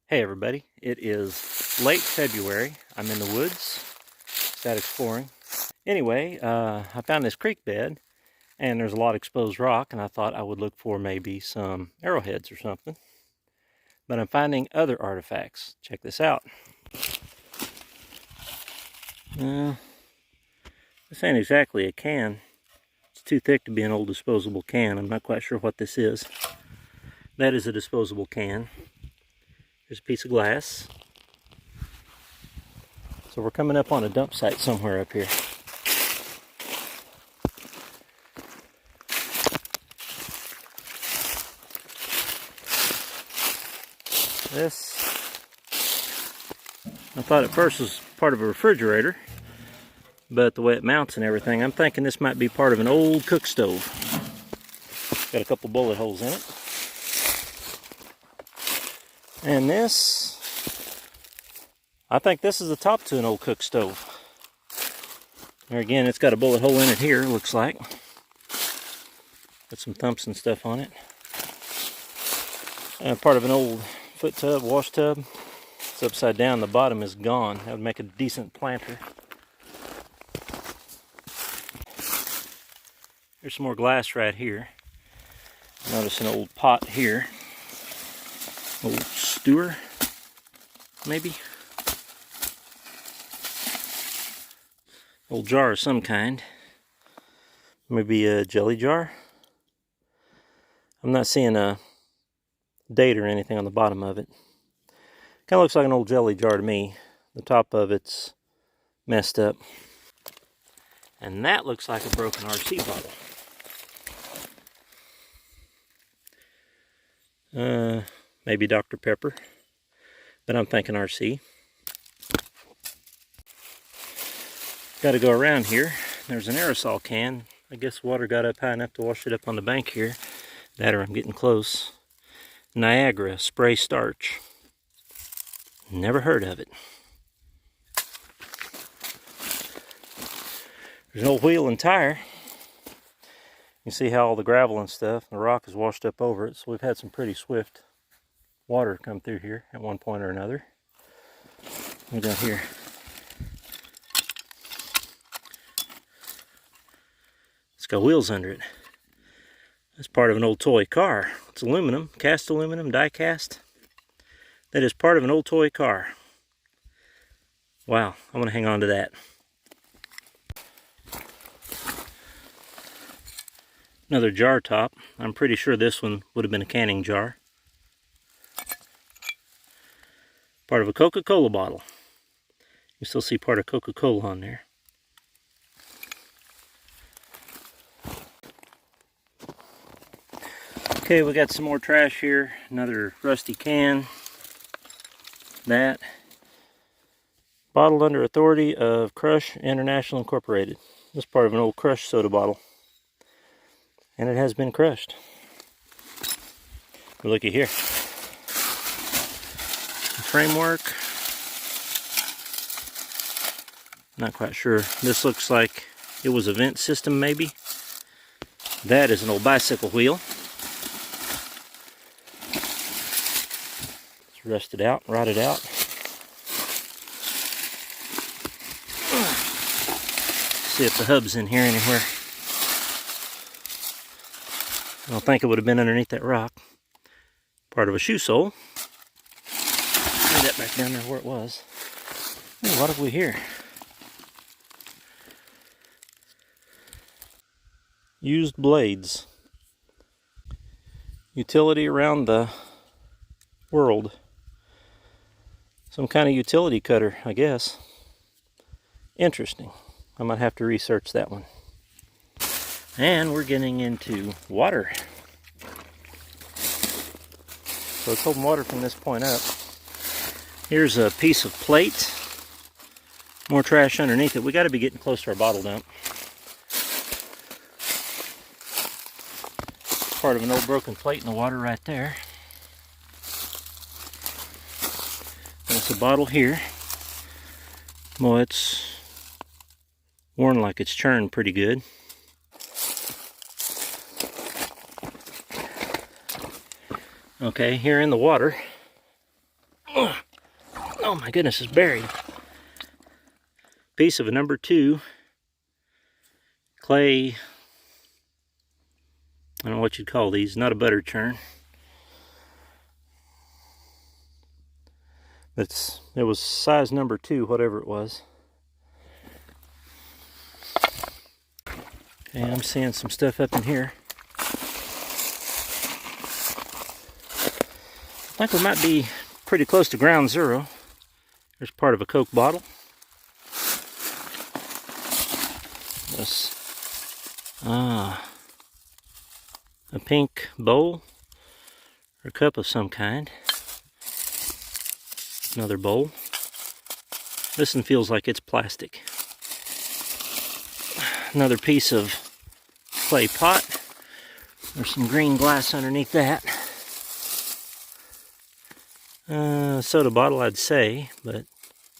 Hey everybody, it is late February. I'm in the woods, just out exploring. Anyway, I found this creek bed and there's a lot of exposed rock and I thought I would look for maybe some arrowheads or something. But I'm finding other artifacts. Check this out. This ain't exactly a can. It's too thick to be an old disposable can. I'm not quite sure what this is. That is a disposable can. There's a piece of glass. So we're coming up on a dump site somewhere up here. This, I thought at first was part of a refrigerator, but the way it mounts and everything, I'm thinking this might be part of an old cook stove. Got a couple bullet holes in it. And this, I think this is the top to an old cook stove. There again, it's got a bullet hole in it here, looks like. Got some thumps and stuff on it. Part of an old foot tub, wash tub. It's upside down, the bottom is gone. That would make a decent planter. There's some more glass right here. Notice an old pot here. Old stewer, maybe. Old jar of some kind. Maybe a jelly jar. I'm not seeing a date or anything on the bottom of it. Kind of looks like an old jelly jar to me. The top of it's messed up. And that looks like a broken RC bottle. Maybe Dr. Pepper, but I'm thinking RC. Got to go around here. There's an aerosol can. I guess water got up high enough to wash it up on the bank here. That or I'm getting close. Niagara spray starch. Never heard of it. There's an old wheel and tire. You can see how all the gravel and stuff, the rock is washed up over it. So we've had some pretty swift water come through here at one point or another. Look down here. It's got wheels under it. That's part of an old toy car. It's aluminum, cast aluminum, die cast. That is part of an old toy car. Wow, I'm going to hang on to that. Another jar top. I'm pretty sure this one would have been a canning jar. Part of a Coca-Cola bottle. You still see part of Coca-Cola on there. Okay, we got some more trash here. Another rusty can. That. Bottled under authority of Crush International Incorporated. This is part of an old Crush soda bottle. And it has been crushed. But looky here. Framework. Not quite sure. This looks like it was a vent system maybe. That is an old bicycle wheel. It's rusted out, rotted out. See if the hub's in here anywhere. I don't think it would have been underneath that rock. Part of a shoe sole. Put that back down there where it was. Ooh, what have we here? Used blades. Utility around the world. Some kind of utility cutter, I guess. Interesting. I might have to research that one. And we're getting into water. So it's holding water from this point up. Here's a piece of plate. More trash underneath it. We got to be getting close to our bottle dump. Part of an old broken plate in the water right there. That's a bottle here. Well, it's worn like it's churned pretty good. Okay, here in the water, Ugh. Oh my goodness, it's buried. Piece of a number 2 clay. I don't know what you'd call these. Not a butter churn. It was size number 2, whatever it was. Okay, I'm seeing some stuff up in here. I think we might be pretty close to ground zero. There's part of a Coke bottle. This, a pink bowl or cup of some kind. Another bowl. This one feels like it's plastic. Another piece of clay pot. There's some green glass underneath that. Soda bottle, I'd say, but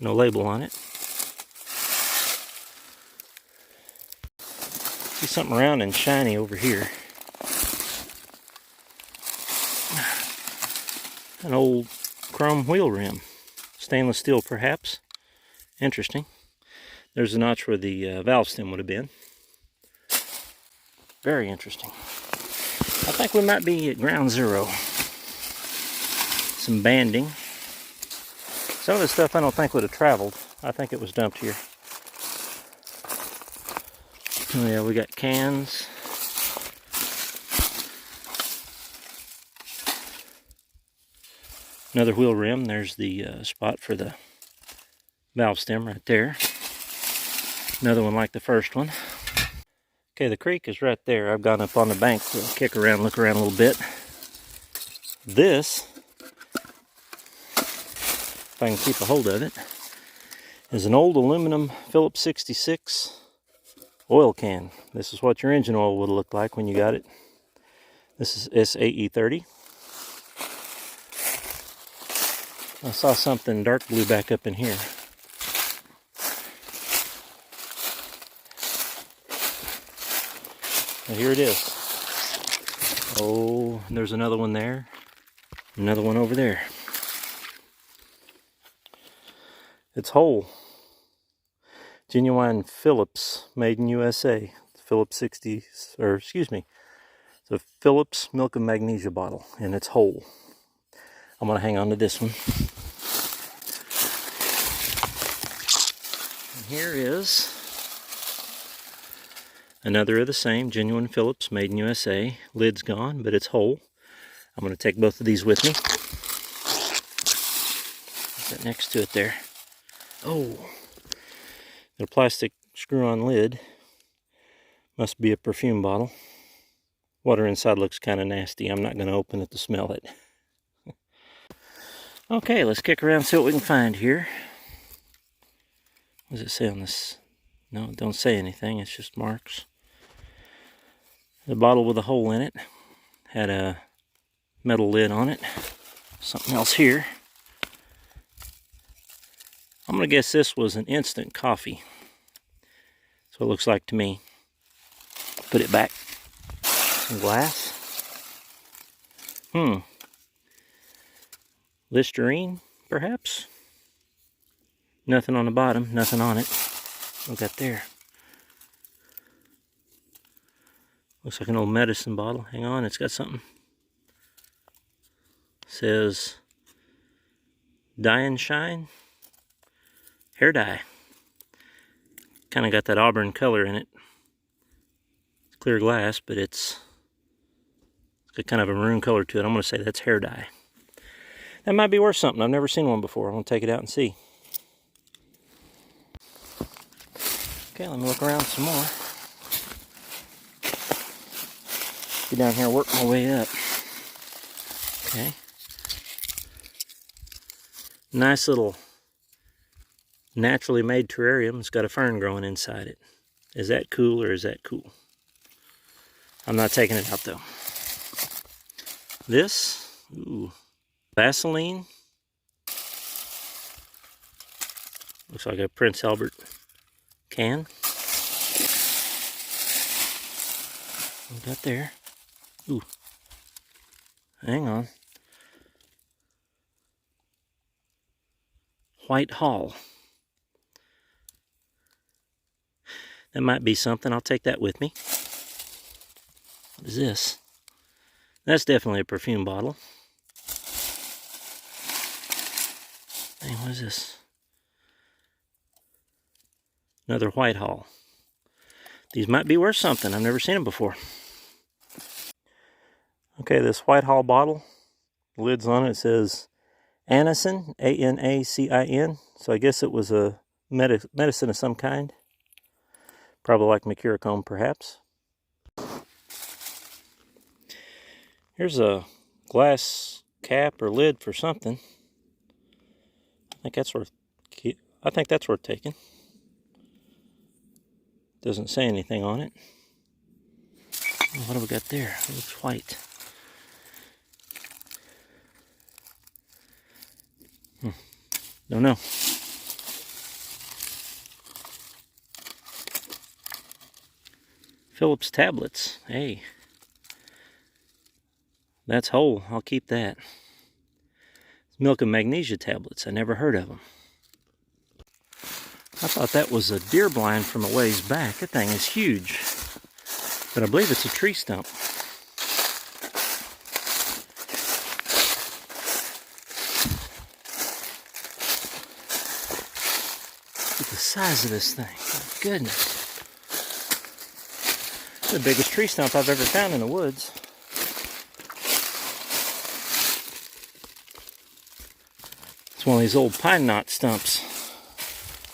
no label on it. See something round and shiny over here. An old chrome wheel rim. Stainless steel, perhaps. Interesting. There's a notch where the valve stem would have been. Very interesting. I think we might be at ground zero. Some banding. Some of this stuff I don't think would have traveled. I think it was dumped here. Oh yeah, we got cans. Another wheel rim. There's the spot for the valve stem right there. Another one like the first one. Okay, the creek is right there. I've gone up on the bank to kick around, look around a little bit. This, if I can keep a hold of it, is an old aluminum Phillips 66 oil can. This is what your engine oil would have looked like when you got it. This is SAE30. I saw something dark blue back up in here. And here it is. Oh, there's another one there. Another one over there. It's whole. Genuine Phillips, made in USA. Phillips 60, or excuse me, it's a Phillips milk and magnesia bottle, and it's whole. I'm gonna hang on to this one. And here is another of the same, genuine Phillips, made in USA. Lid's gone, but it's whole. I'm gonna take both of these with me. Put that next to it there. Oh, got a plastic screw-on lid. Must be a perfume bottle. Water inside looks kind of nasty. I'm not going to open it to smell it. Okay, let's kick around and see what we can find here. What does it say on this? No, it don't say anything. It's just marks. The bottle with a hole in it. Had a metal lid on it. Something else here. I'm going to guess this was an instant coffee. That's what it looks like to me. Put it back. Some glass. Listerine, perhaps? Nothing on the bottom, nothing on it. Look at there. Looks like an old medicine bottle. Hang on, it's got something. It says Dye and Shine. Hair dye. Kind of got that auburn color in it. It's clear glass, but it's got kind of a maroon color to it. I'm going to say that's hair dye. That might be worth something. I've never seen one before. I'm going to take it out and see. Okay, let me look around some more. Get down here and work my way up. Okay. Nice little naturally made terrarium. It's got a fern growing inside it. Is that cool or is that cool? I'm not taking it out though. This, ooh, Vaseline. Looks like a Prince Albert can. What we got there? Ooh, hang on. White Hall. That might be something. I'll take that with me. What is this? That's definitely a perfume bottle. Hey, what is this? Another White Hall. These might be worth something. I've never seen them before. Okay, this White Hall bottle, the lid's on it, it says Anacin, A-N-A-C-I-N. So I guess it was a medicine of some kind. Probably like mercurochrome, perhaps. Here's a glass cap or lid for something. I think that's worth taking. Doesn't say anything on it. What do we got there? It looks white. Don't know. Phillips tablets. Hey. That's whole. I'll keep that. Milk and magnesia tablets. I never heard of them. I thought that was a deer blind from a ways back. That thing is huge. But I believe it's a tree stump. Look at the size of this thing. My goodness. It's the biggest tree stump I've ever found in the woods. It's one of these old pine knot stumps.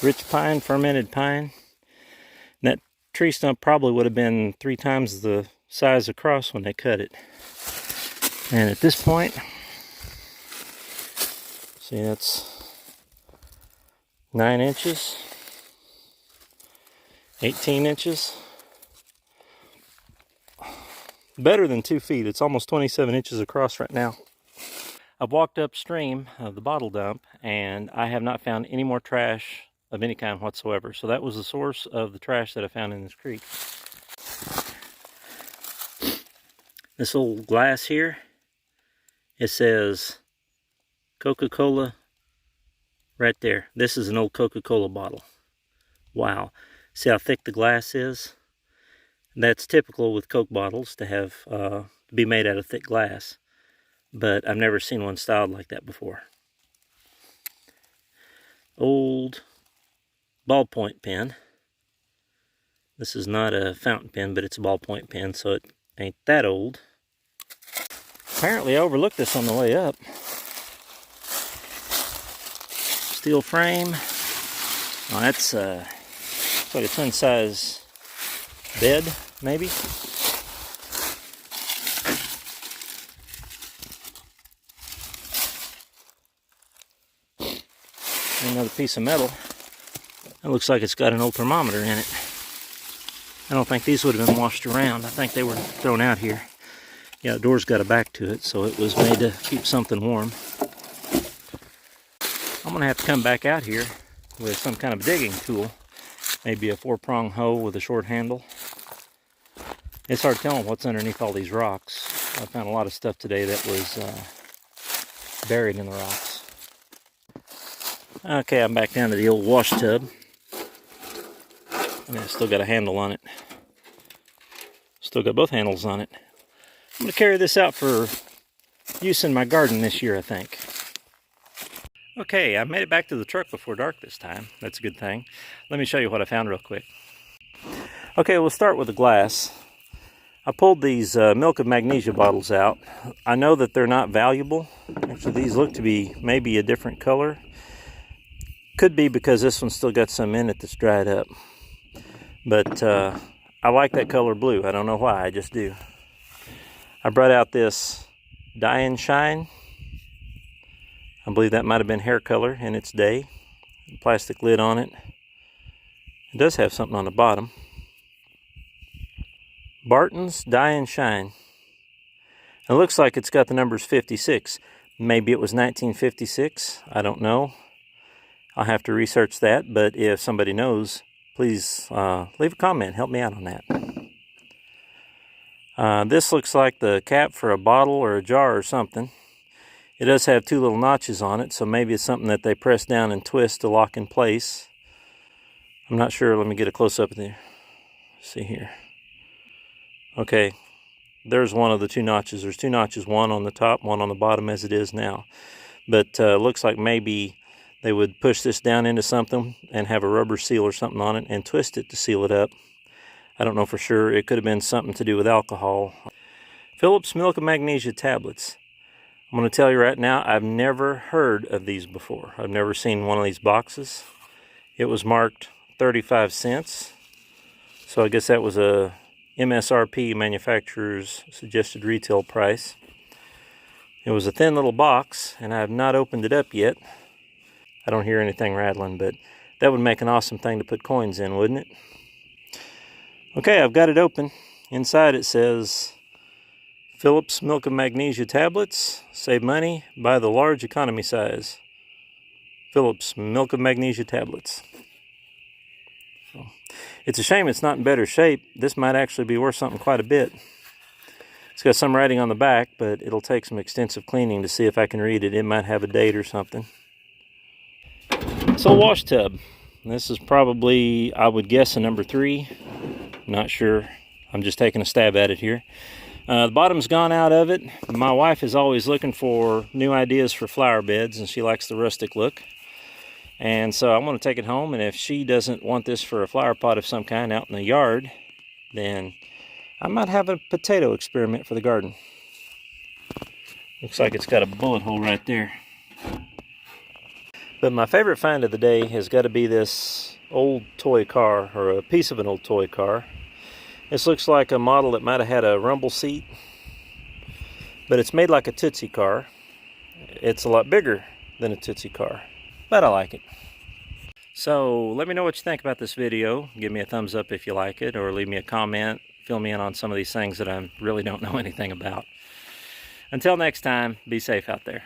Rich pine, fermented pine. And that tree stump probably would have been 3 times the size across when they cut it. And at this point, see, that's 9 inches, 18 inches. Better than 2 feet. It's almost 27 inches across right now. I've walked upstream of the bottle dump and I have not found any more trash of any kind whatsoever. So that was the source of the trash that I found in this creek. This old glass here, it says Coca-Cola right there. This is an old Coca-Cola bottle. Wow. See how thick the glass is? That's typical with Coke bottles to have be made out of thick glass. But I've never seen one styled like that before. Old ballpoint pen. This is not a fountain pen, but it's a ballpoint pen, so it ain't that old. Apparently I overlooked this on the way up. Steel frame. Oh, that's like a twin size bed, maybe. Another piece of metal. It looks like it's got an old thermometer in it. I don't think these would have been washed around. I think they were thrown out here. Yeah, the door's got a back to it, so it was made to keep something warm. I'm going to have to come back out here with some kind of digging tool. Maybe a 4-prong hoe with a short handle. It's hard telling what's underneath all these rocks. I found a lot of stuff today that was buried in the rocks. Okay, I'm back down to the old wash tub. And it's still got a handle on it. Still got both handles on it. I'm going to carry this out for use in my garden this year, I think. Okay, I made it back to the truck before dark this time. That's a good thing. Let me show you what I found real quick. Okay, we'll start with the glass. I pulled these milk and magnesia bottles out. I know that they're not valuable. Actually, these look to be maybe a different color. Could be because this one's still got some in it that's dried up. But I like that color blue. I don't know why, I just do. I brought out this Dye and Shine. I believe that might have been hair color in its day. Plastic lid on it. It does have something on the bottom. Barton's Dye and Shine. It looks like it's got the numbers 56. Maybe it was 1956. I don't know. I'll have to research that, but if somebody knows, please leave a comment. Help me out on that. This looks like the cap for a bottle or a jar or something. It does have two little notches on it, so maybe it's something that they press down and twist to lock in place. I'm not sure. Let me get a close-up there. See here. Okay, there's one of the two notches. There's two notches, one on the top, one on the bottom as it is now. But looks like maybe they would push this down into something and have a rubber seal or something on it and twist it to seal it up. I don't know for sure. It could have been something to do with alcohol. Phillips Milk and Magnesia tablets. I'm going to tell you right now, I've never heard of these before. I've never seen one of these boxes. It was marked 35 cents. So I guess that was a MSRP, manufacturer's suggested retail price. It was a thin little box, and I have not opened it up yet. I don't hear anything rattling, but that would make an awesome thing to put coins in, wouldn't it? Okay, I've got it open. Inside it says, Phillips Milk and Magnesia tablets. Save money. Buy the large economy size. Phillips Milk and Magnesia tablets. So, it's a shame it's not in better shape. This might actually be worth something quite a bit. It's got some writing on the back, but it'll take some extensive cleaning to see if I can read it. It might have a date or something. It's a wash tub. This is probably, I would guess, a number 3. Not sure. I'm just taking a stab at it here. The bottom's gone out of it. My wife is always looking for new ideas for flower beds, and she likes the rustic look. And so I'm going to take it home, and if she doesn't want this for a flower pot of some kind out in the yard, then I might have a potato experiment for the garden. Looks like it's got a bullet hole right there. But my favorite find of the day has got to be this old toy car, or a piece of an old toy car. This looks like a model that might have had a rumble seat, but it's made like a Tootsie car. It's a lot bigger than a Tootsie car, but I like it. So let me know what you think about this video. Give me a thumbs up if you like it, or leave me a comment. Fill me in on some of these things that I really don't know anything about. Until next time, be safe out there.